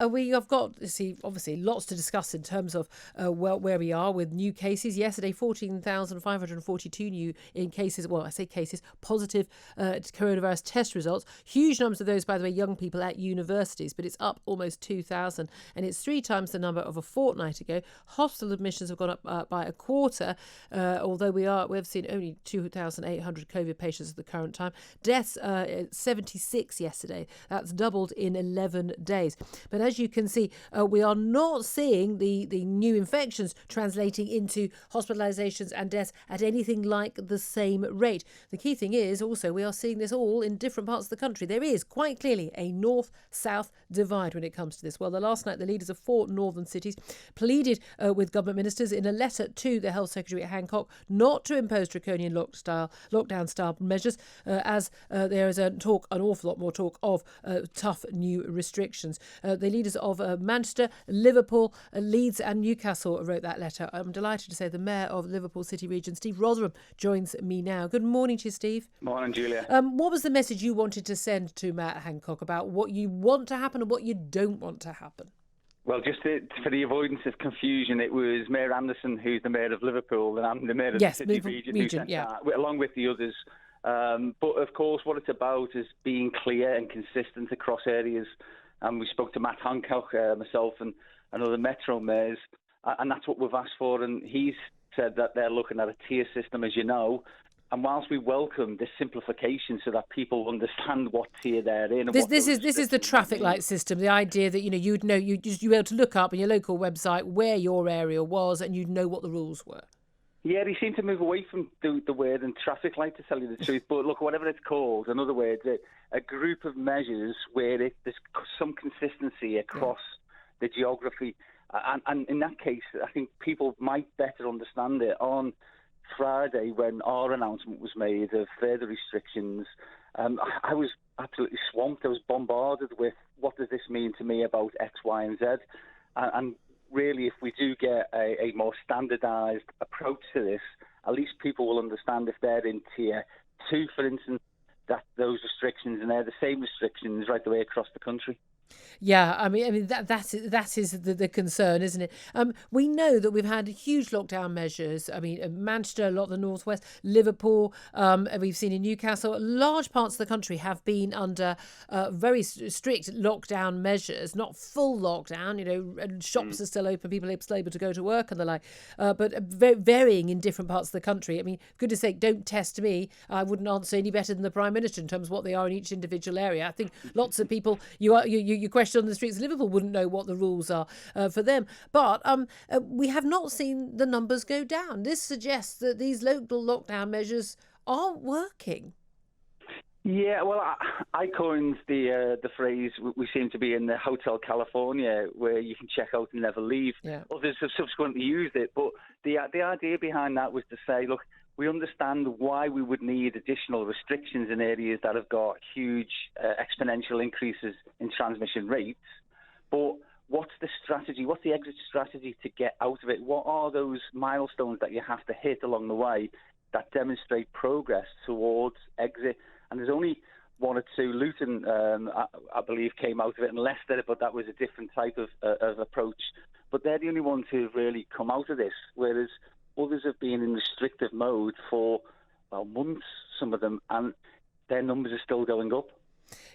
We have got, obviously lots to discuss in terms of where we are with new cases. Yesterday, 14,542 new in cases. Well, I say cases, positive coronavirus test results. Huge numbers of those, by the way, young people at universities, but it's up almost 2,000, and it's 3 times the number of a fortnight ago. Hospital admissions have gone up by a quarter, although we've seen only 2,800 COVID patients at the current time. Deaths 76 yesterday. That's doubled in 11 days. But as you can see, we are not seeing the new infections translating into hospitalisations and deaths at anything like the same rate. The key thing is also we are seeing this all in different parts of the country. There is quite clearly a north-south divide when it comes to this. Well, last night, the leaders of 4 northern cities pleaded with government ministers in a letter to the Health Secretary at Hancock not to impose draconian lockdown-style measures, as there is an awful lot more talk of tough new restrictions. The leaders of Manchester, Liverpool, Leeds and Newcastle wrote that letter. I'm delighted to say the Mayor of Liverpool City Region, Steve Rotheram, joins me now. Good morning to you, Steve. Morning, Julia. What was the message you wanted to send to Mayor Hancock about what you want to happen and what you don't want to happen? Well, just for the avoidance of confusion, it was Mayor Anderson who's the Mayor of Liverpool, and I'm the Mayor of the City Region, along with the others. But of course, what it's about is being clear and consistent across areas. And we spoke to Matt Hancock, myself and other Metro mayors, and that's what we've asked for. And he's said that they're looking at a tier system, as you know. And whilst we welcome this simplification so that people understand what tier they're in, and this is the traffic light system. The idea that you'd know you'd be able to look up on your local website where your area was, and you'd know what the rules were. Yeah, they seem to move away from the word and traffic light, to tell you the truth. But look, whatever it's called, in other words, a group of measures where there's some consistency across the geography. And in that case, I think people might better understand it. On Friday, when our announcement was made of further restrictions, I was absolutely swamped. I was bombarded with, what does this mean to me about X, Y, and Z? And really, if we do get a more standardised approach to this, at least people will understand if they're in tier 2, for instance, that those restrictions, and they're the same restrictions right the way across the country. Yeah, I mean that is the concern, isn't it? We know that we've had huge lockdown measures. I mean, Manchester, a lot of the northwest, Liverpool, we've seen in Newcastle. Large parts of the country have been under very strict lockdown measures, not full lockdown. And shops are still open, people are still able to go to work and the like, but varying in different parts of the country. I mean, goodness sake, don't test me. I wouldn't answer any better than the Prime Minister in terms of what they are in each individual area. I think lots of people you question on the streets of Liverpool wouldn't know what the rules are for them. But we have not seen the numbers go down. This suggests that these local lockdown measures aren't working. Yeah, well, I coined the phrase, we seem to be in the Hotel California, where you can check out and never leave. Yeah. Others have subsequently used it. But the idea behind that was to say, look, we understand why we would need additional restrictions in areas that have got huge exponential increases in transmission rates. But what's the strategy? What's the exit strategy to get out of it? What are those milestones that you have to hit along the way that demonstrate progress towards exit? And there's only 1 or 2. Luton, I believe, came out of it, and Leicester, but that was a different type of approach. But they're the only ones who've really come out of this, whereas others have been in restrictive mode for months, some of them, and their numbers are still going up.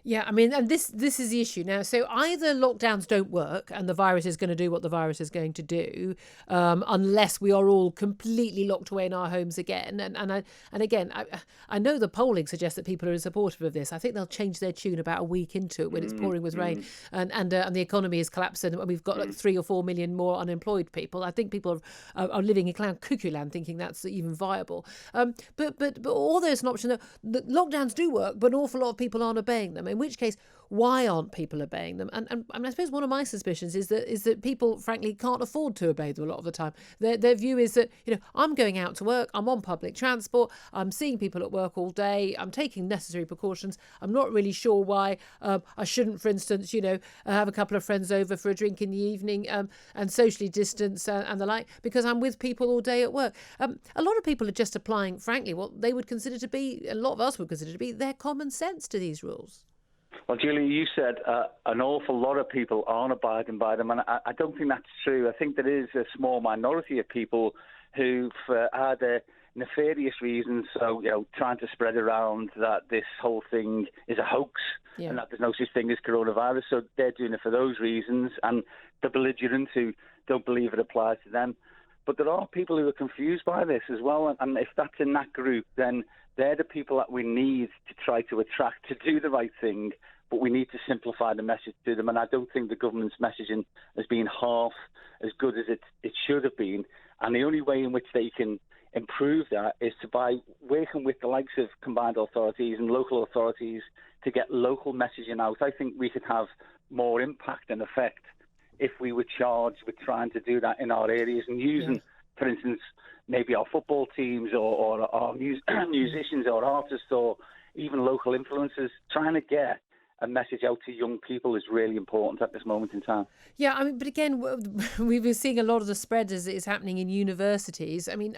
Yeah, I mean, and this is the issue now. So either lockdowns don't work and the virus is going to do what the virus is going to do, unless we are all completely locked away in our homes again. And again, I know the polling suggests that people are supportive of this. I think they'll change their tune about a week into it when it's pouring with rain and the economy is collapsing and we've got like 3 or 4 million more unemployed people. I think people are living in clown cuckoo land thinking that's even viable. But although it's an option, the lockdowns do work, but an awful lot of people aren't obeying them, in which case, why aren't people obeying them? And I suppose one of my suspicions is that people, frankly, can't afford to obey them a lot of the time. Their view is that, I'm going out to work, I'm on public transport, I'm seeing people at work all day, I'm taking necessary precautions. I'm not really sure why I shouldn't, for instance, have a couple of friends over for a drink in the evening and socially distance and the like, because I'm with people all day at work. A lot of people are just applying, frankly, what they would consider to be, a lot of us would consider to be, their common sense to these rules. Well, Julia, you said an awful lot of people aren't abiding by them, and I don't think that's true. I think there is a small minority of people who, for either nefarious reasons, so trying to spread around that this whole thing is a hoax and that there's no such thing as coronavirus, so they're doing it for those reasons, and the belligerents who don't believe it applies to them. But there are people who are confused by this as well, and if that's in that group, then they're the people that we need to try to attract to do the right thing, but we need to simplify the message to them. And I don't think the government's messaging has been half as good as it should have been. And the only way in which they can improve that is by working with the likes of combined authorities and local authorities to get local messaging out. I think we could have more impact and effect if we were charged with trying to do that in our areas and using, for instance, maybe our football teams or our musicians or artists or even local influencers. Trying to get a message out to young people is really important at this moment in time. Yeah, I mean, but again, we've been seeing a lot of the spread as it's happening in universities. I mean,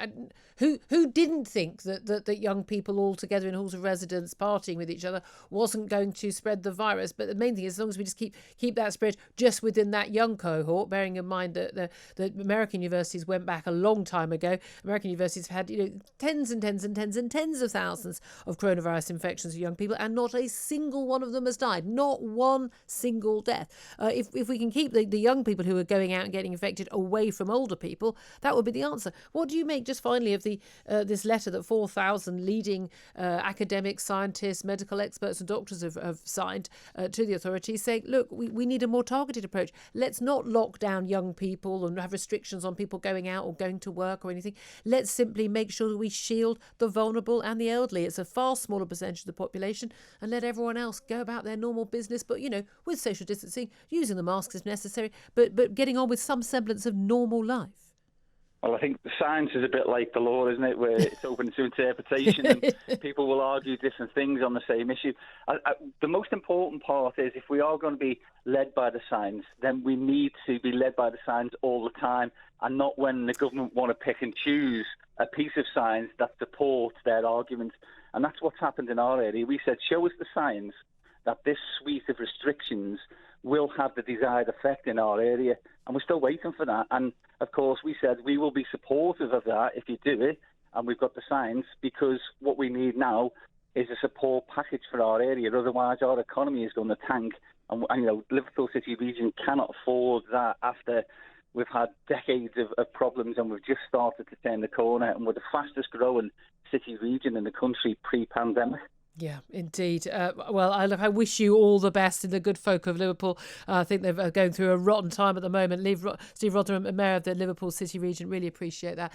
who didn't think that young people all together in halls of residence partying with each other wasn't going to spread the virus? But the main thing is, as long as we just keep that spread just within that young cohort, bearing in mind that the American universities went back a long time ago. American universities have had tens and tens and tens and tens of thousands of coronavirus infections of young people, and not a single one of them has died. Not one single death. If we can keep the young people who are going out and getting infected away from older people, that would be the answer. What do you make, just finally, of the this letter that 4,000 leading academics, scientists, medical experts and doctors have signed to the authorities saying, look, we need a more targeted approach. Let's not lock down young people and have restrictions on people going out or going to work or anything. Let's simply make sure that we shield the vulnerable and the elderly. It's a far smaller percentage of the population, and let everyone else go about their normal business, but with social distancing, using the masks if necessary, but getting on with some semblance of normal life. Well, I think science is a bit like the law, isn't it, where it's open to interpretation and people will argue different things on the same issue. The most important part is, if we are going to be led by the science, then we need to be led by the science all the time, and not when the government want to pick and choose a piece of science that supports their argument. And that's what's happened in our area. We said, show us the science that this suite of restrictions will have the desired effect in our area. And we're still waiting for that. And, of course, we said we will be supportive of that if you do it, and we've got the science, because what we need now is a support package for our area. Otherwise, our economy is going to tank. And Liverpool City Region cannot afford that after we've had decades of problems, and we've just started to turn the corner, and we're the fastest growing city region in the country pre-pandemic. Yeah, indeed. Well, I wish you all the best in the good folk of Liverpool. I think they're going through a rotten time at the moment. Steve Rotheram, Mayor of the Liverpool City Region, really appreciate that.